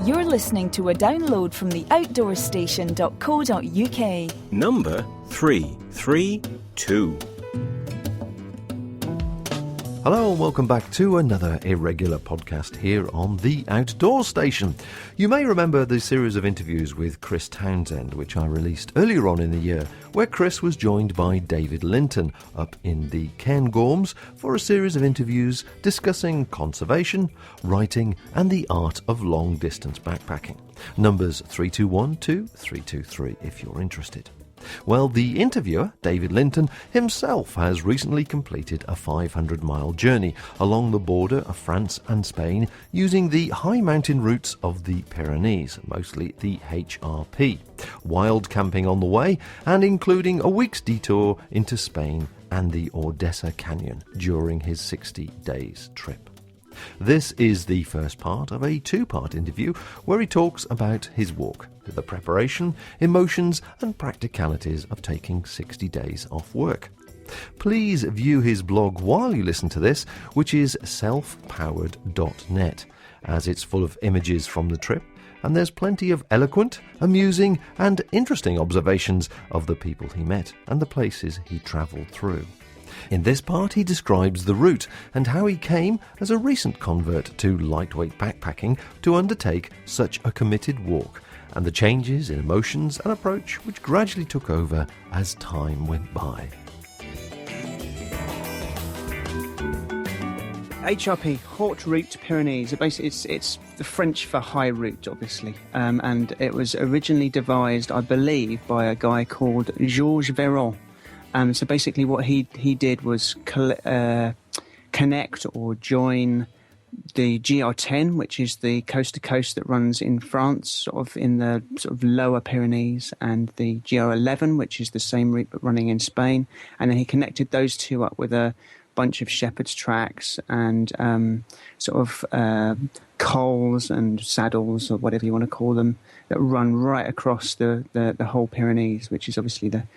You're listening to a download from the outdoorstation.co.uk. Number 332. Hello and welcome back to another irregular podcast here on the Outdoor Station. You may remember the series of interviews with Chris Townsend, which I released earlier on in the year, where Chris was joined by David Lintern up in the Cairngorms for a series of interviews discussing conservation, writing and the art of long-distance backpacking. Numbers 321 to 323 if you're interested. Well, the interviewer, David Lintern, himself has recently completed a 500-mile journey along the border of France and Spain using the high mountain routes of the Pyrenees, mostly the HRP, wild camping on the way and including a week's detour into Spain and the Ordesa Canyon during his 60 days trip. This is the first part of a two-part interview where he talks about his walk, the preparation, emotions and practicalities of taking 60 days off work. Please view his blog while you listen to this, which is selfpowered.net, as it's full of images from the trip and there's plenty of eloquent, amusing and interesting observations of the people he met and the places he travelled through. In this part, he describes the route and how he came, as a recent convert to lightweight backpacking, to undertake such a committed walk, and the changes in emotions and approach which gradually took over as time went by. HRP, Haute Route Pyrenees. Basically, it's the French for high route, obviously. And it was originally devised, I believe, by a guy called Georges Véron. So basically what he did was connect or join the GR10, which is the coast-to-coast that runs in France, sort of in the sort of lower Pyrenees, and the GR11, which is the same route but running in Spain. And then he connected those two up with a bunch of shepherd's tracks and cols and saddles, or whatever you want to call them, that run right across the whole Pyrenees, which is obviously the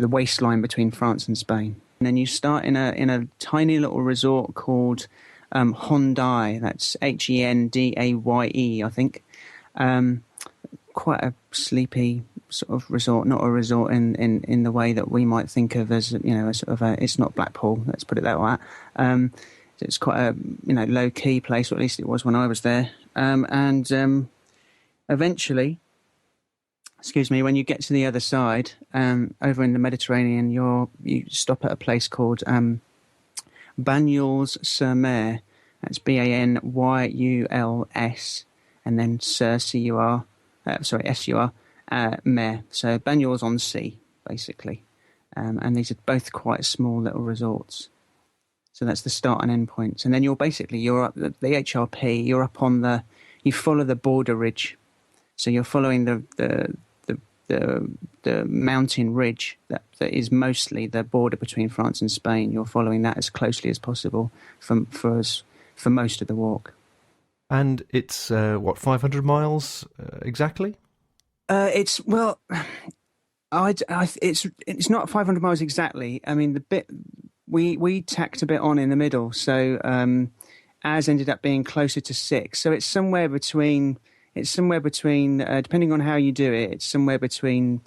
waistline between France and Spain. And then you start in a tiny little resort called Hendaye. That's Hendaye, I think. Quite a sleepy sort of resort, not a resort in the way that we might think of as, you know, a sort of it's not Blackpool, let's put it that way. It's quite a, you know, low key place, or at least it was when I was there. Eventually, when you get to the other side, over in the Mediterranean, you stop at a place called Banyuls-sur-Mer. That's Banyuls, and then S-U-R, Mer. So Banyuls on sea, basically. And these are both quite small little resorts. So that's the start and end points. And then you're up the HRP. You're up on you follow the border ridge. So you're following the mountain ridge that is mostly the border between France and Spain. You're following that as closely as possible for most of the walk. And it's 500 miles exactly? It's not 500 miles exactly. I mean, the bit we tacked a bit on in the middle, so ours ended up being closer to 6. So it's somewhere between. Depending on how you do it, it's somewhere between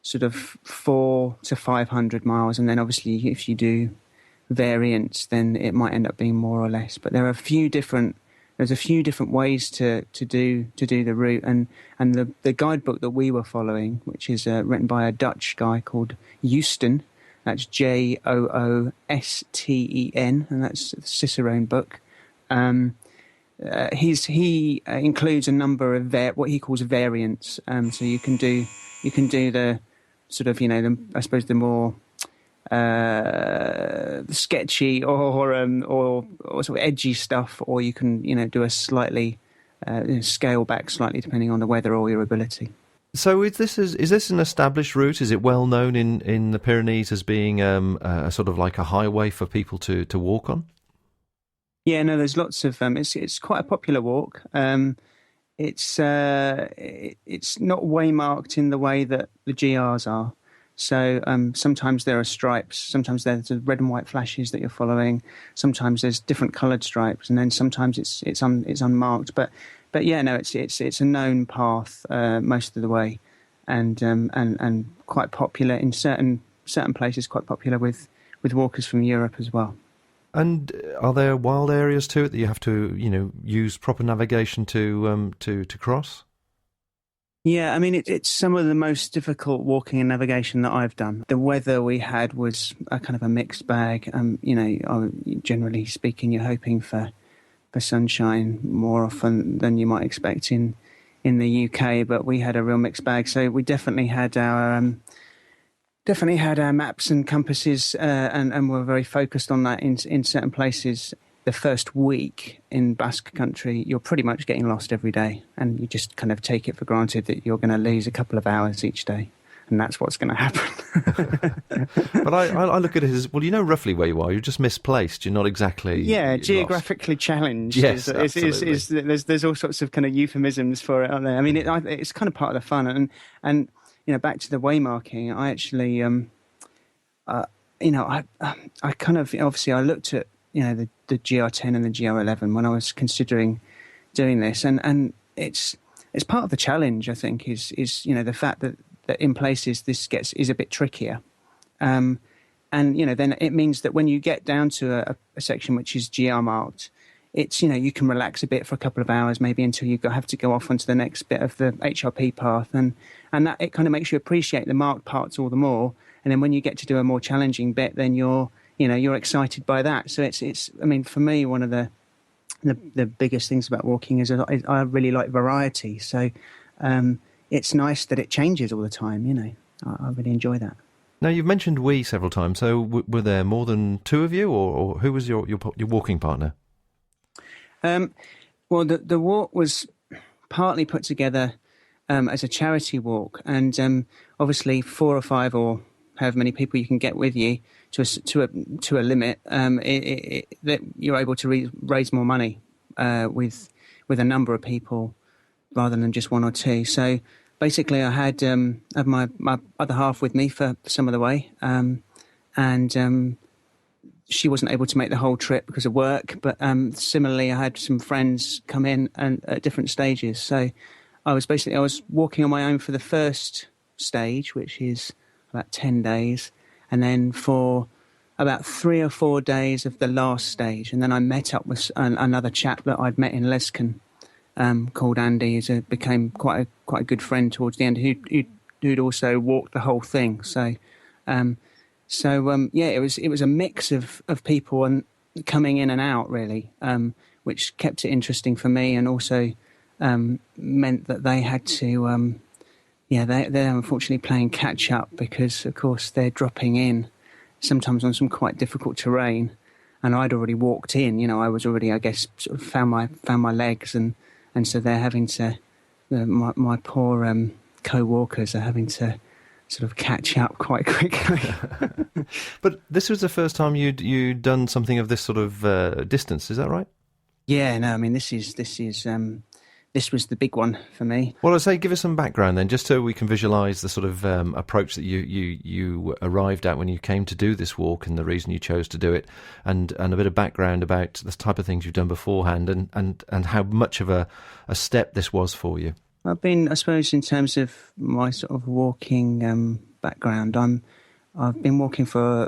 sort of 400 to 500 miles, and then obviously if you do variants, then it might end up being more or less. But there's a few different ways to do the route, and the guidebook that we were following, which is written by a Dutch guy called Joosten, that's Joosten, and that's the Cicerone book. He includes a number of what he calls variants. So you can do the sort of, you know, I suppose the more sketchy or sort of edgy stuff, or you can, you know, do a slightly scale back slightly depending on the weather or your ability. So is this an established route? Is it well known in the Pyrenees as being a sort of like a highway for people to walk on? Yeah, no, there's lots of it's quite a popular walk. It's not waymarked in the way that the GRs are. So sometimes there are stripes, sometimes there's the red and white flashes that you're following, sometimes there's different coloured stripes, and then sometimes it's unmarked. But yeah, no, it's a known path most of the way, and quite popular in certain places, quite popular with walkers from Europe as well. And are there wild areas to it that you have to, use proper navigation to cross? Yeah, I mean, it's some of the most difficult walking and navigation that I've done. The weather we had was a kind of a mixed bag. Generally speaking, you're hoping for sunshine more often than you might expect in the UK, but we had a real mixed bag. So we definitely had our maps and compasses, and were very focused on that in certain places. The first week in Basque Country, you're pretty much getting lost every day, and you just kind of take it for granted that you're going to lose a couple of hours each day, and that's what's going to happen. But I look at it as, well, you know roughly where you are. You're just misplaced. You're not exactly geographically lost. challenged. Yes, There's all sorts of kind of euphemisms for it, aren't there? I mean, it's kind of part of the fun. And back to the waymarking, I actually, I kind of obviously I looked at the GR10 and the GR11 when I was considering doing this, and it's part of the challenge, I think, is the fact that in places this is a bit trickier, and then it means that when you get down to a section which is GR marked, it's you can relax a bit for a couple of hours maybe until you have to go off onto the next bit of the HRP path, and that it kind of makes you appreciate the marked parts all the more, and then when you get to do a more challenging bit, then you're excited by that. So it's I mean, for me, one of the biggest things about walking is I really like variety. So it's nice that it changes all the time. I really enjoy that. Now, you've mentioned we several times. So were there more than two of you, or who was your walking partner? Well, the walk was partly put together as a charity walk, and obviously 4 or 5 or however many people you can get with you to a limit, that you're able to raise more money with a number of people rather than just 1 or 2. So basically, I had my other half with me for some of the way, and she wasn't able to make the whole trip because of work. But similarly, I had some friends come in and at different stages. So I was walking on my own for the first stage, which is about 10 days. And then for about 3 or 4 days of the last stage. And then I met up with another chap that I'd met in Lescon, called Andy, who became quite a good friend towards the end, who'd also walked the whole thing. So it was a mix of people and coming in and out, really, which kept it interesting for me, and also meant that they had to, they're unfortunately playing catch up, because of course they're dropping in sometimes on some quite difficult terrain, and I'd already walked in. I was already, I guess, sort of found my legs, and so they're having to, my poor co-walkers are having to sort of catch up quite quickly. But this was the first time you'd done something of this sort of distance, is that right? Yeah, no, I mean, this was the big one for me. Well, I'd say give us some background then, just so we can visualise the sort of approach that you arrived at when you came to do this walk, and the reason you chose to do it, and a bit of background about the type of things you've done beforehand, and how much of a step this was for you. I've been, I suppose, in terms of my sort of walking background, I've been walking for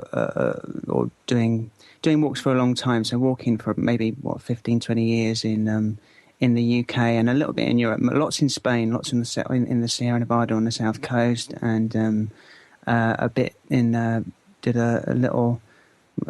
or doing walks for a long time. So walking for maybe 15, 20 years in the UK, and a little bit in Europe. Lots in Spain, lots in the Sierra Nevada on the south coast, and a bit in did a little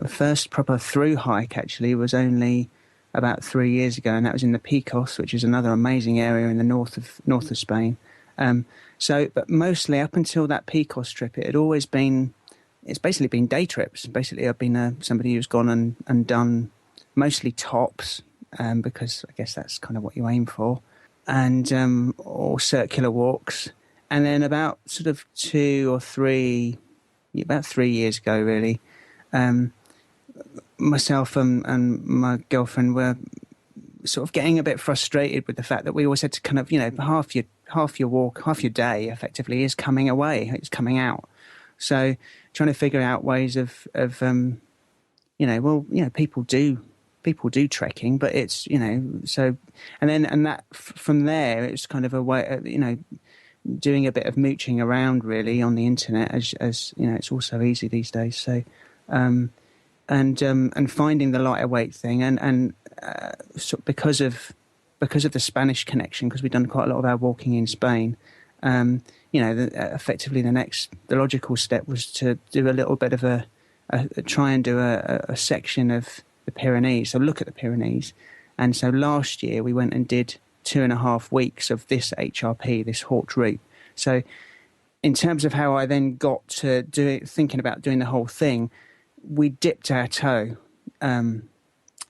first proper through hike. Actually, was only about 3 years ago, and that was in the Picos, which is another amazing area in the north of Spain. But mostly up until that Picos trip, it's basically been day trips. Basically, I've been somebody who's gone and done mostly tops, because I guess that's kind of what you aim for, and or circular walks. And then about sort of 3 years ago, really, myself and my girlfriend were sort of getting a bit frustrated with the fact that we always had to kind of, half your walk, half your day effectively is coming away, it's coming out. So trying to figure out ways of people do trekking, but it's, so, and that from there, it's kind of a way, doing a bit of mooching around really on the internet, as it's all so easy these days. So, and finding the lighter weight thing, and because of the Spanish connection, because we've done quite a lot of our walking in Spain. Effectively the logical step was to do a little bit of try and do a section of the Pyrenees, so look at the Pyrenees. And so last year we went and did 2.5 weeks of this HRP, this haute route. So in terms of how I then got to thinking about doing the whole thing, we dipped our toe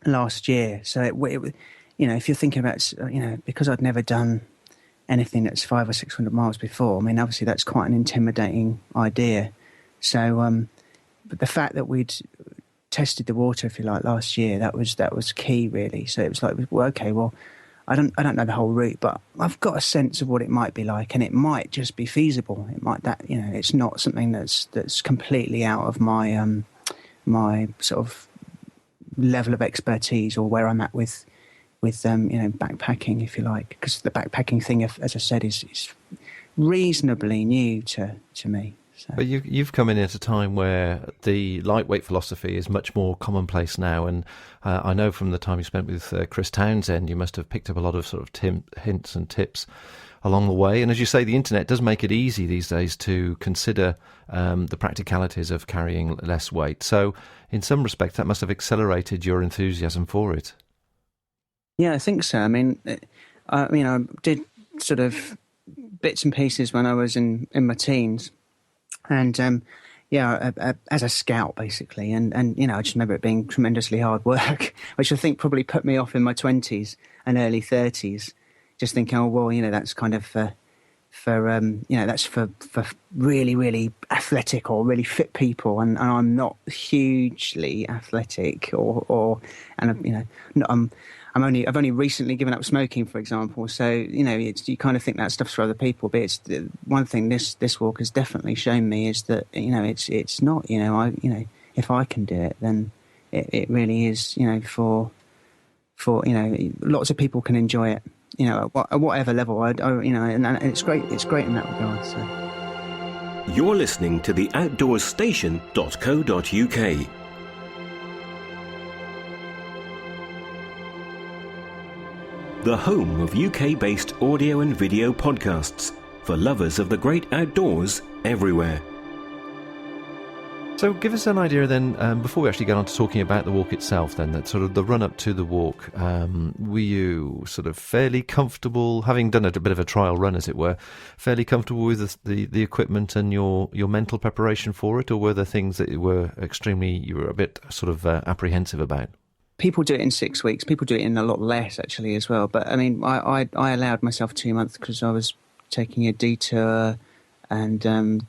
last year. So it if you're thinking about, because I'd never done anything that's 500 or 600 miles before, I mean, obviously that's quite an intimidating idea. So, but the fact that we'd tested the water, if you like, last year, that was key, really. So it was like, well, okay, well, I don't know the whole route, but I've got a sense of what it might be like, and it might just be feasible. It might it's not something that's completely out of my my sort of level of expertise or where I'm at with backpacking, if you like, because the backpacking thing, as I said, is reasonably new to me. So. But you've come in at a time where the lightweight philosophy is much more commonplace now, and I know from the time you spent with Chris Townsend, you must have picked up a lot of sort of hints and tips along the way. And as you say, the internet does make it easy these days to consider the practicalities of carrying less weight. So in some respects, that must have accelerated your enthusiasm for it. Yeah, I think so. I mean, I did sort of bits and pieces when I was in my teens, and as a scout basically, and I just remember it being tremendously hard work, which I think probably put me off in my 20s and early 30s, just thinking, oh well, that's kind of that's for really, really athletic or really fit people, and I'm not hugely athletic I've only recently given up smoking, for example. So you kind of think that stuff's for other people, but it's one thing this walk has definitely shown me is that it's not. If I can do it, then it really is. For lots of people can enjoy it. At whatever level. And it's great. It's great in that regard. So. You're listening to the outdoorstation.co.uk. The home of UK-based audio and video podcasts for lovers of the great outdoors everywhere. So give us an idea then, before we actually get on to talking about the walk itself then, that sort of the run-up to the walk, were you sort of fairly comfortable, having done a bit of a trial run, as it were, fairly comfortable with the equipment and your mental preparation for it, or were there things that you were a bit sort of apprehensive about? People do it in 6 weeks. People do it in a lot less, actually, as well. But, I mean, I allowed myself 2 months because I was taking a detour and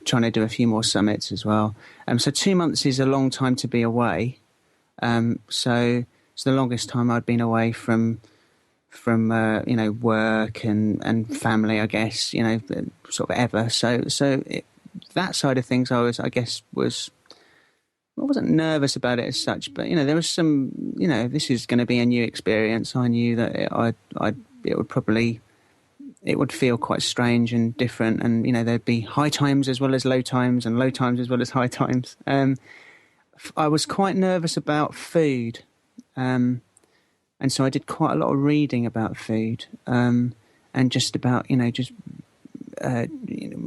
trying to do a few more summits as well. So 2 months is a long time to be away. So it's the longest time I'd been away from work and family, I guess, sort of ever. So that side of things I wasn't nervous about it as such, but there was some. This is going to be a new experience. I knew that it would feel quite strange and different, and there'd be high times as well as low times, and low times as well as high times. I was quite nervous about food, and so I did quite a lot of reading about food, and just about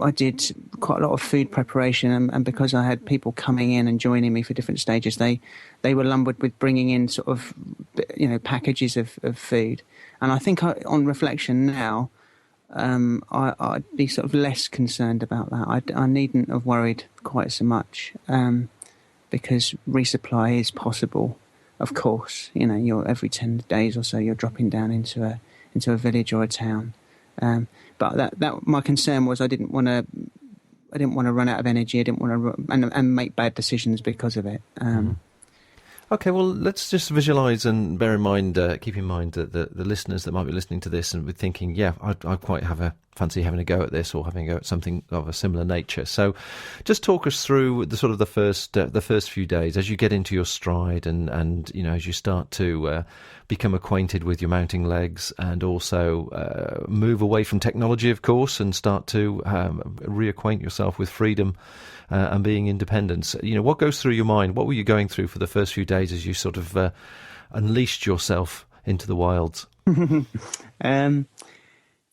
I did quite a lot of food preparation, and because I had people coming in and joining me for different stages, they were lumbered with bringing in sort of packages of food. And I think on reflection now, I'd be sort of less concerned about that. I needn't have worried quite so much, because resupply is possible. Of course, you're every 10 days or so you're dropping down into a village or a town. But that my concern was I didn't want to run out of energy. I didn't want to and make bad decisions because of it. Okay, well, let's just visualise and bear in mind, keep in mind that the listeners that might be listening to this and be thinking, yeah, I'd quite fancy having a go at this or having a go at something of a similar nature. So just talk us through the first few days as you get into your stride and as you start to become acquainted with your mounting legs and also move away from technology, of course, and start to reacquaint yourself with freedom and being independent. What goes through your mind? What were you going through for the first few days as you sort of unleashed yourself into the wilds?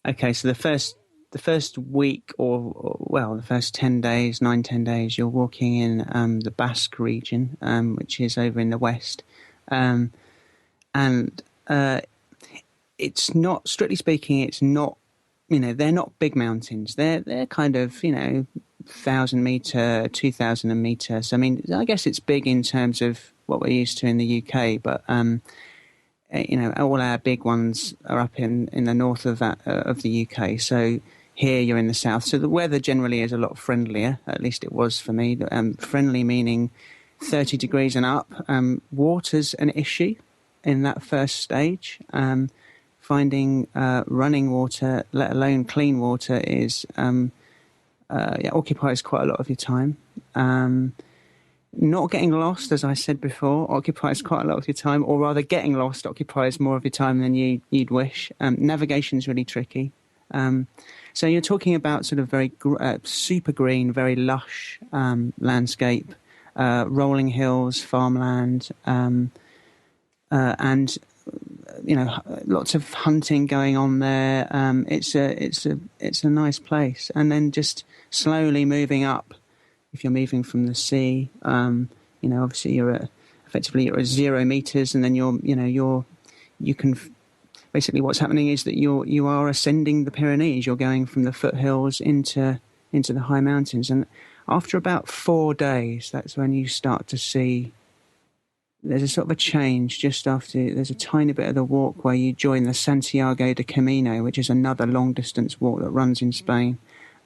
Okay, so the first week the first 10 days, 10 days, you're walking in the Basque region, which is over in the west. And it's not, strictly speaking, it's not, they're not big mountains. They're kind of, 1,000 metre, 2,000 metre. So, I guess it's big in terms of what we're used to in the UK, but, all our big ones are up in the north of the UK. So here you're in the south. So the weather generally is a lot friendlier, at least it was for me. Friendly meaning 30 degrees and up. Water's an issue in that first stage. Finding running water, let alone clean water, is occupies quite a lot of your time. Not getting lost, as I said before, occupies quite a lot of your time, or rather getting lost occupies more of your time than you'd wish. Navigation's really tricky. So you're talking about sort of very super green, very lush landscape, rolling hills, farmland, and lots of hunting going on there. It's a nice place, and then just slowly moving up. If you're moving from the sea, obviously you're at 0 meters, and then you can basically what's happening is that you are ascending the Pyrenees. You're going from the foothills into the high mountains, and after about 4 days, that's when you start to see there's a sort of a change. Just after, there's a tiny bit of the walk where you join the Santiago de Camino, which is another long distance walk that runs in Spain,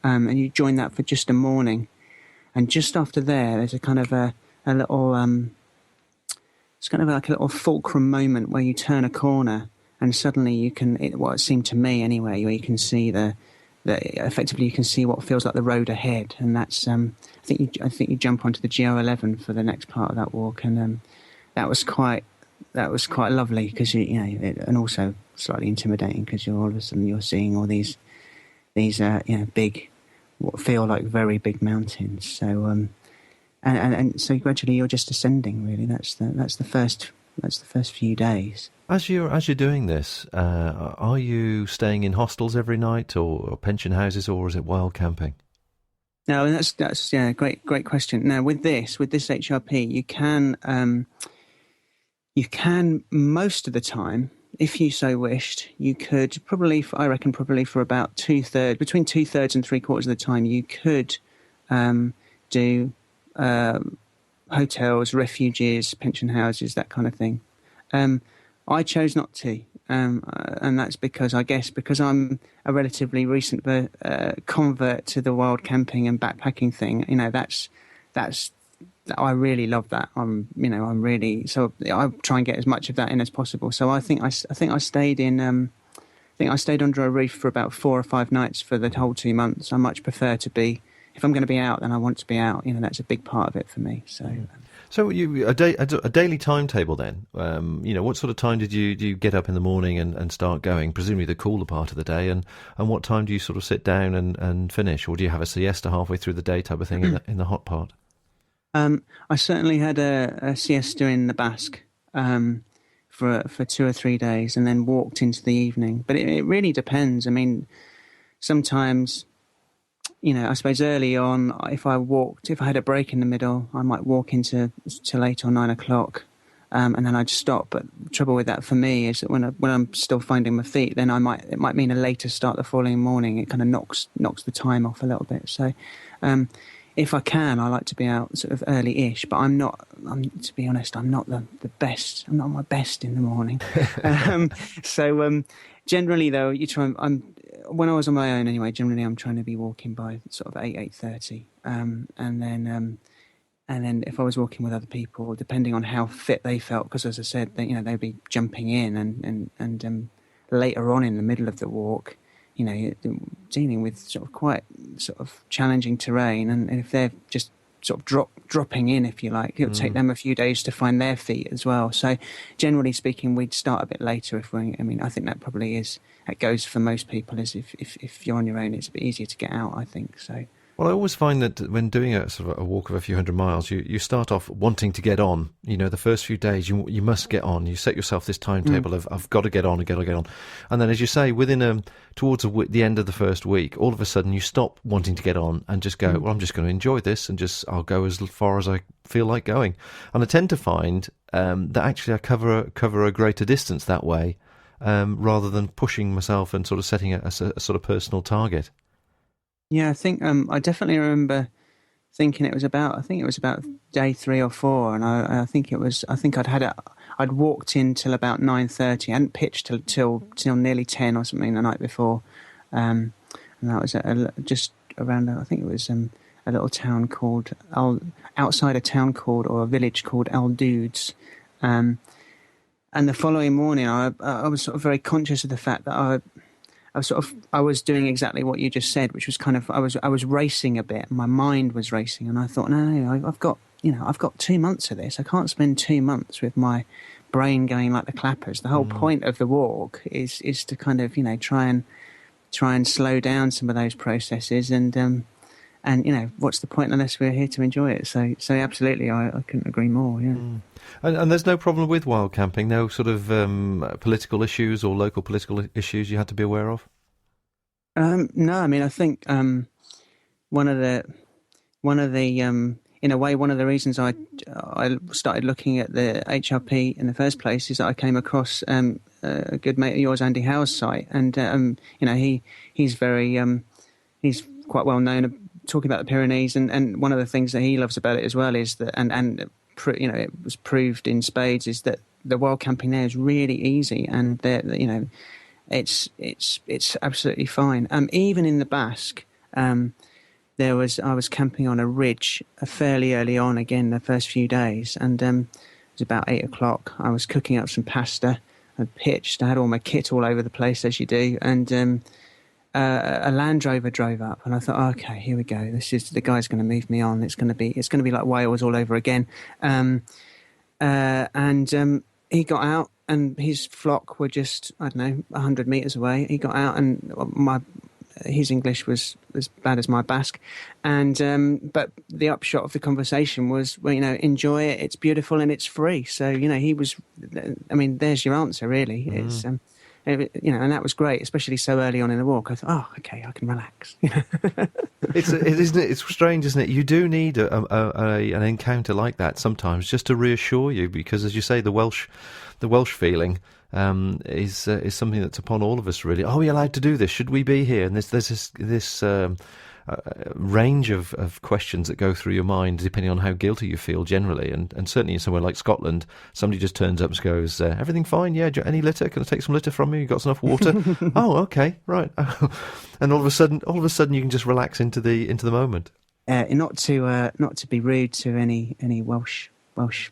and you join that for just a morning. And just after there's a kind of a little, it's kind of like a little fulcrum moment where you turn a corner and suddenly you can, it seemed to me anyway, where you can see effectively you can see what feels like the road ahead. And that's, I think you jump onto the GO11 for the next part of that walk. And that was quite lovely because, and also slightly intimidating because all of a sudden you're seeing all these big, what feel like very big mountains. So and so gradually you're just ascending. Really, that's the first few days. As you're doing this, are you staying in hostels every night or pension houses, or is it wild camping? No, and that's great question. Now with this HRP, you can most of the time, if you so wished, you could probably for about between 2/3 and 3/4 of the time, you could do hotels, refuges, pension houses, that kind of thing. I chose not to, and that's because I'm a relatively recent convert to the wild camping and backpacking thing. I really love that. I try and get as much of that in as possible. So I think I stayed under a roof for about 4 or 5 nights for the whole 2 months. I much prefer to be, if I'm going to be out, then I want to be out. That's a big part of it for me. So you a daily timetable then? What sort of time do you get up in the morning and start going? Presumably the cooler part of the day, and what time do you sort of sit down and finish, or do you have a siesta halfway through the day type of thing in the hot part? I certainly had a siesta in the Basque for 2 or 3 days, and then walked into the evening. But it really depends. Sometimes, I suppose early on, if I had a break in the middle, I might walk till 8 or 9 o'clock, and then I'd stop. But the trouble with that for me is that when I'm still finding my feet, then it might mean a later start the following morning. It kind of knocks the time off a little bit. So. If I can, I like to be out sort of early-ish, but to be honest, I'm not the best. I'm not my best in the morning. Generally, though, when I was on my own anyway, generally I'm trying to be walking by sort of 8:30. And then And then if I was walking with other people, depending on how fit they felt, because as I said, they'd be jumping in, and later on in the middle of the walk, you're dealing with sort of quite sort of challenging terrain, and if they're just sort of dropping in, if you like, it'll take them a few days to find their feet as well. So generally speaking, we'd start a bit later I think that probably that goes for most people, is if you're on your own, it's a bit easier to get out, I think so. Well, I always find that when doing a sort of a walk of a few hundred miles, you start off wanting to get on. The first few days you must get on. You set yourself this timetable of I've got to get on, and then, as you say, towards the end of the first week, all of a sudden you stop wanting to get on and just go, well, I'm just going to enjoy this, and I'll go as far as I feel like going. And I tend to find that actually I cover a greater distance that way, rather than pushing myself and sort of setting a sort of personal target. Yeah, I think I definitely remember thinking it was about day 3 or 4, and I think I'd walked in till about 9:30. I hadn't pitched till nearly 10 or something the night before, and that was just around. I think it was a little town called outside a town called, or a village called Aldudes, and the following morning I was sort of very conscious of the fact that I was doing exactly what you just said, which was kind of I was racing a bit. My mind was racing, and I thought, no, I've got 2 months of this. I can't spend 2 months with my brain going like the clappers. The whole point of the walk is to kind of try and slow down some of those processes, and what's the point unless we're here to enjoy it? So absolutely, I couldn't agree more. Yeah. And there's no problem with wild camping, no sort of political issues or local political issues you had to be aware of? No, I mean, I think one of the in a way, one of the reasons I started looking at the HRP in the first place is that I came across a good mate of yours, Andy Howe's site, and he's very he's quite well known talking about the Pyrenees, and one of the things that he loves about it as well is that it was proved in spades, is that the wild camping there is really easy, and it's absolutely fine. Even in the Basque, I was camping on a ridge fairly early on, again the first few days, and it was about 8 o'clock. I was cooking up some pasta. I pitched. I had all my kit all over the place, as you do, and a Land Rover drove up, and I thought, okay, here we go. This is the guy's going to move me on. It's going to be like Wales all over again. And he got out, and his flock were just 100 meters away. He got out, and his English was as bad as my Basque, and but the upshot of the conversation was, well, enjoy it. It's beautiful and it's free. So he was. I mean, there's your answer, really. It's and that was great, especially so early on in the walk. I thought, oh, okay, I can relax. It's strange, isn't it? You do need an encounter like that sometimes, just to reassure you, because, as you say, the Welsh feeling is something that's upon all of us, really. Are we allowed to do this? Should we be here? And there's this range of questions that go through your mind depending on how guilty you feel generally, and certainly in somewhere like Scotland, somebody just turns up and goes, everything fine? Yeah, any litter? Can I take some litter from you? You got enough water? Oh, okay, right. And all of a sudden you can just relax into the moment. Not to be rude to any Welsh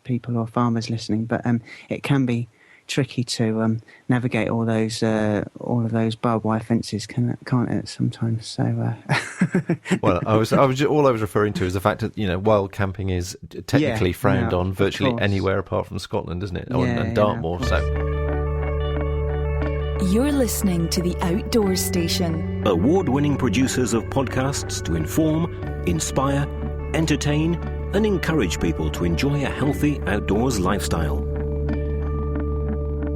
people or farmers listening, but it can be tricky to navigate all of those barbed wire fences, can't it? Sometimes. So, well, all I was referring to is the fact that wild camping is technically frowned on virtually anywhere apart from Scotland, isn't it? And Dartmoor. So. You're listening to The Outdoors Station. Award-winning producers of podcasts to inform, inspire, entertain, and encourage people to enjoy a healthy outdoors lifestyle.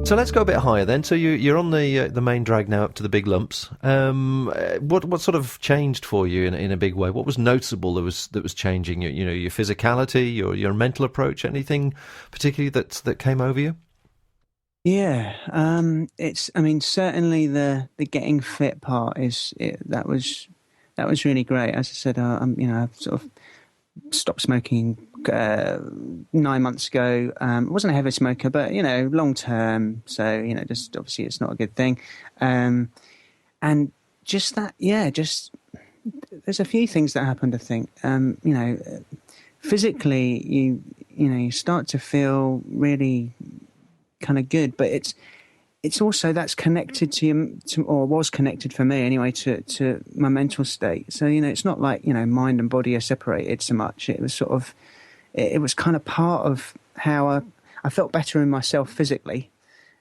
So let's go a bit higher then. So you're on the main drag now up to the big lumps. What sort of changed for you in a big way? What was noticeable that was changing? Your physicality, your mental approach, anything particularly that came over you? Yeah, certainly the getting fit part that was really great. As I said, I've sort of stopped smoking 9 months ago. I wasn't a heavy smoker, but long term, so just obviously it's not a good thing. And just that, just there's a few things that happened. I think physically you start to feel really kind of good, but it's also that's connected or was connected for me anyway to my mental state. So it's not like mind and body are separated so much. It was sort of it was kind of part of how I felt better in myself physically.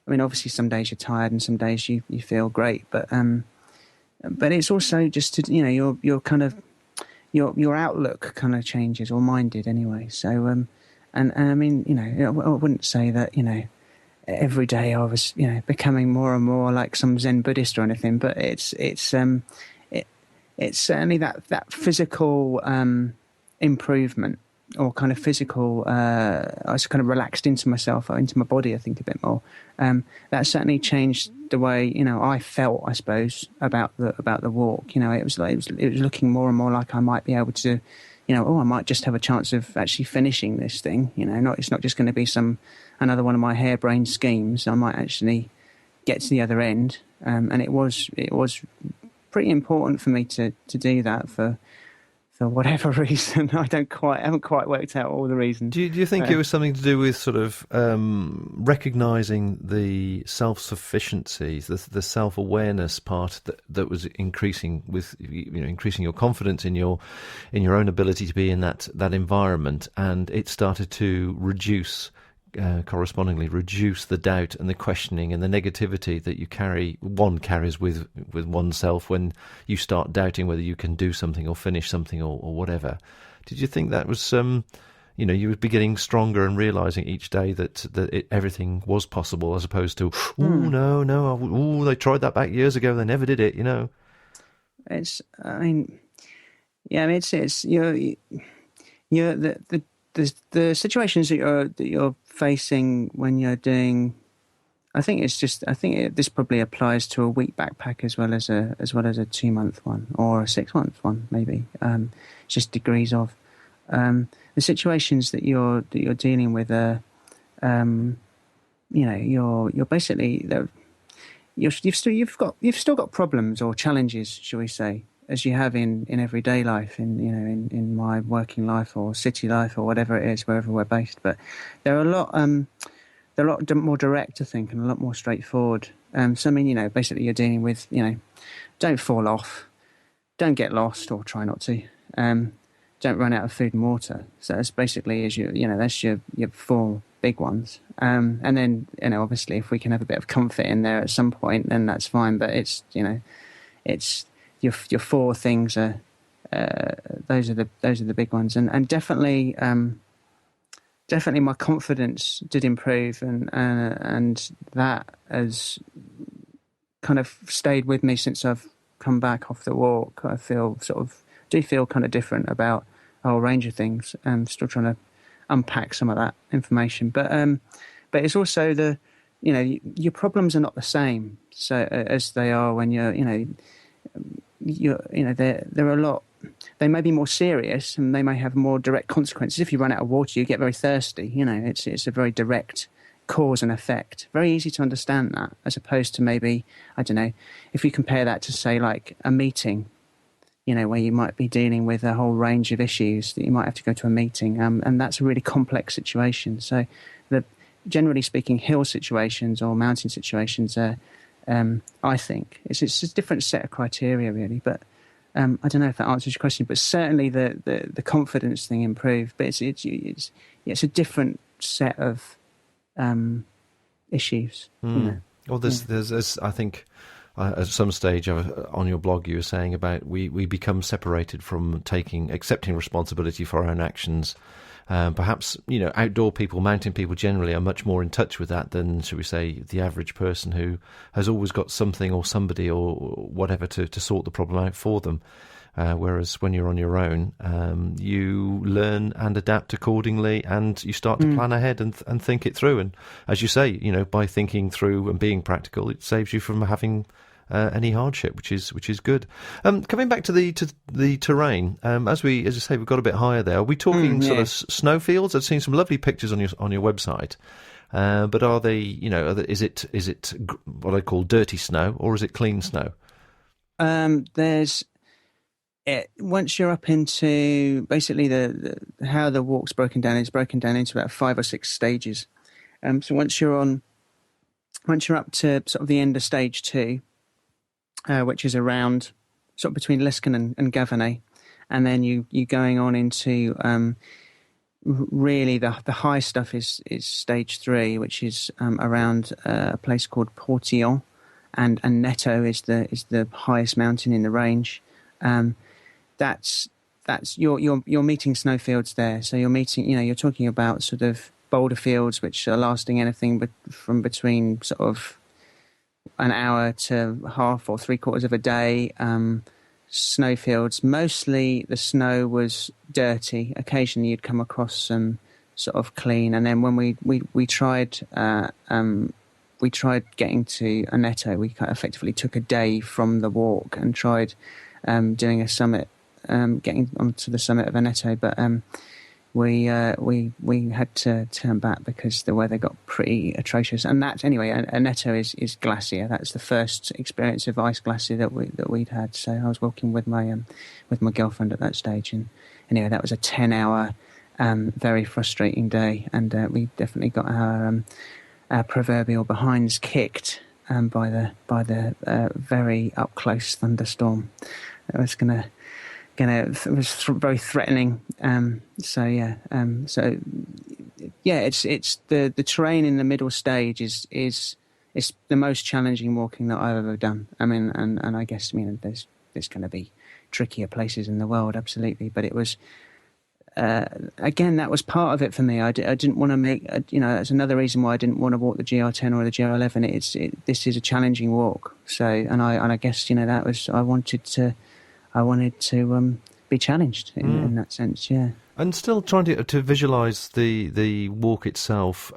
I mean, obviously some days you're tired and some days you feel great, but it's also just to your kind of your outlook kind of changes, or mine did anyway. So and I mean I wouldn't say that every day I was becoming more and more like some Zen Buddhist or anything, but it's certainly that physical improvement, or kind of physical. I was kind of relaxed into myself, or into my body, I think, a bit more. That certainly changed the way I felt, I suppose, about the walk. It was looking more and more like I might be able to, I might just have a chance of actually finishing this thing. It's not just going to be another one of my harebrained schemes. I might actually get to the other end, and it was pretty important for me to do that for whatever reason. I haven't quite worked out all the reasons. Do you think it was something to do with sort of recognising the self-sufficiency, the self-awareness part that was increasing with increasing your confidence in your own ability to be in that environment, and it started to correspondingly reduce the doubt and the questioning and the negativity that one carries with oneself when you start doubting whether you can do something or finish something or whatever. Did you think that was you would be getting stronger and realising each day that everything was possible, as opposed to they tried that back years ago, they never did it, It's the situations that you're facing when you're doing. I think this probably applies to a week backpack as well as a 2-month one, or a 6-month one, maybe. It's just degrees of the situations that you're dealing with. You're basically you've still got problems or challenges, shall we say, as you have in everyday life, in my working life or city life or whatever it is, wherever we're based. But they're a lot more direct, I think, and a lot more straightforward. So I mean, basically you're dealing with, don't fall off, don't get lost or try not to, don't run out of food and water. So that's basically that's your 4 big ones. And then obviously if we can have a bit of comfort in there at some point, then that's fine. But it's your 4 things are those are the big ones, and definitely my confidence did improve, and that has kind of stayed with me since I've come back off the walk. I feel kind of different about a whole range of things. I'm still trying to unpack some of that information, but it's also your problems are not the same as they are when they're a lot. They may be more serious, and they may have more direct consequences. If you run out of water, you get very thirsty. It's a very direct cause and effect. Very easy to understand that, as opposed to maybe, I don't know, if you compare that to, say, like a meeting, where you might be dealing with a whole range of issues that you might have to go to a meeting, and that's a really complex situation. So, generally speaking, hill situations or mountain situations are, I think, it's a different set of criteria, really. But I don't know if that answers your question. But certainly the confidence thing improved. But it's a different set of issues. Well, there's I think at some stage on your blog you were saying about we become separated from accepting responsibility for our own actions. Perhaps outdoor people, mountain people generally, are much more in touch with that than, shall we say, the average person who has always got something or somebody or whatever to sort the problem out for them. Whereas when you're on your own, you learn and adapt accordingly, and you start to plan ahead and think it through. And as you say, by thinking through and being practical, it saves you from having any hardship, which is good. Coming back to the terrain, as you say, we've got a bit higher there. Are we talking sort of snowfields? I've seen some lovely pictures on your website, but are they? Is it what I call dirty snow, or is it clean snow? once you're up into basically how the walk's broken down into about 5 or 6 stages. So once you're up to sort of the end of stage 2, which is around sort of between Liscon and Gavernay, and then you going on into really the high stuff is stage 3, which is around a place called Portillon, and Netto is the highest mountain in the range. That's you're meeting snowfields there. So you're talking about sort of boulder fields which are lasting anything but from between sort of an hour to half or 3/4 of a day. Snowfields, mostly the snow was dirty. Occasionally you'd come across some sort of clean. And then when we tried getting to Netto, we kind of effectively took a day from the walk and tried doing a summit, getting onto the summit of Netto, but we had to turn back because the weather got pretty atrocious. And that, anyway, Netto is glacier. That's the first experience of ice glacier that we'd had. So I was walking with my girlfriend at that stage, and anyway, that was a 10-hour, very frustrating day, and we definitely got our proverbial behinds kicked by the very up close thunderstorm. It was it was very threatening. It's the terrain in the middle stage is the most challenging walking that I've ever done. I mean, and I guess there's going to be trickier places in the world, absolutely, but it was. Again, that was part of it for me. I didn't want to make, that's another reason why I didn't want to walk the GR10 or the GR11. This is a challenging walk. So, and I guess, that was, I wanted to be challenged in that sense, yeah. And still trying to visualise the walk itself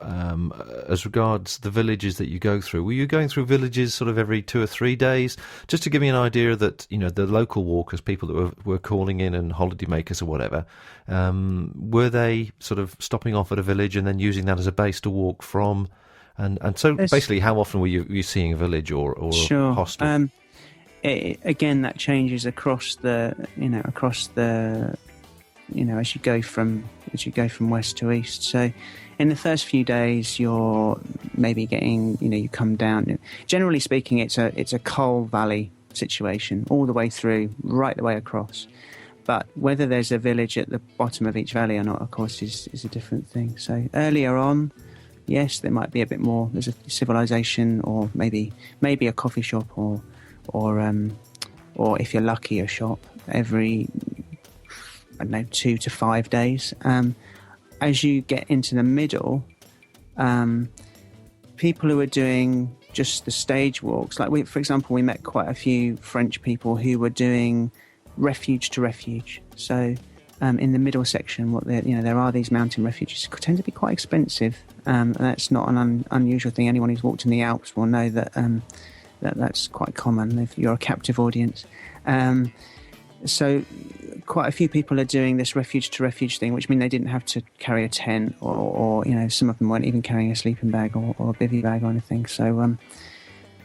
as regards the villages that you go through. Were you going through villages sort of every 2 or 3 days? Just to give me an idea that, the local walkers, people that were calling in and holiday makers or whatever, were they sort of stopping off at a village and then using that as a base to walk from? And so basically, how often were you seeing a village or sure. a hostel? Again, that changes across the as you go from west to east. So in the first few days, you're maybe getting, you come down. Generally speaking, it's a coal valley situation all the way through, right the way across. But whether there's a village at the bottom of each valley or not, of course, is a different thing. So earlier on, yes, there might be a bit more. There's a civilization, or maybe a coffee shop, or if you're lucky, a shop every 2 to 5 days. As you get into the middle, people who are doing just the stage walks, like for example, we met quite a few French people who were doing refuge to refuge. So in the middle section, there are these mountain refuges, tend to be quite expensive, and that's not an unusual thing. Anyone who's walked in the Alps will know that that's quite common if you're a captive audience. So quite a few people are doing this refuge to refuge thing, which means they didn't have to carry a tent, or some of them weren't even carrying a sleeping bag or a bivvy bag or anything. So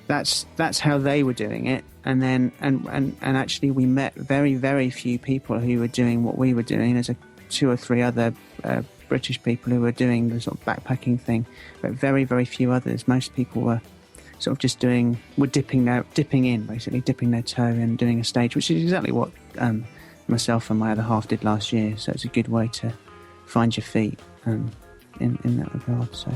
that's how they were doing it. And then and actually we met very, very few people who were doing what we were doing. There's 2 or 3 other British people who were doing the sort of backpacking thing, but very, very few others. Most people were sort of just dipping their toe and doing a stage, which is exactly what myself and my other half did last year. So it's a good way to find your feet in that regard. So.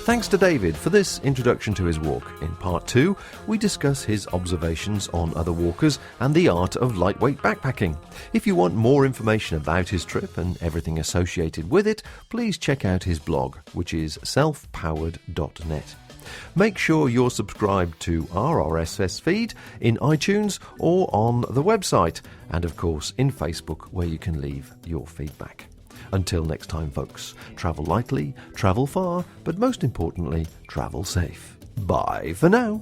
Thanks to David for this introduction to his walk. In part 2, we discuss his observations on other walkers and the art of lightweight backpacking. If you want more information about his trip and everything associated with it, please check out his blog, which is selfpowered.net. Make sure you're subscribed to our RSS feed in iTunes or on the website, and of course in Facebook, where you can leave your feedback. Until next time, folks, travel lightly, travel far, but most importantly, travel safe. Bye for now.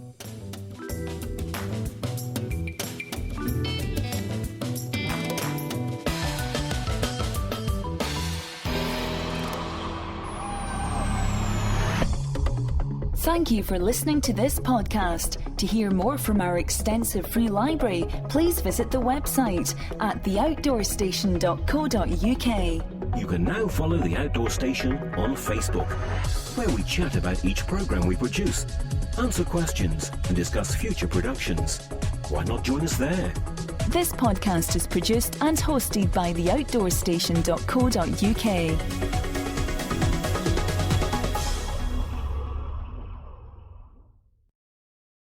Thank you for listening to this podcast. To hear more from our extensive free library, please visit the website at theoutdoorstation.co.uk. You can now follow The Outdoor Station on Facebook, where we chat about each programme we produce, answer questions and discuss future productions. Why not join us there? This podcast is produced and hosted by theoutdoorstation.co.uk.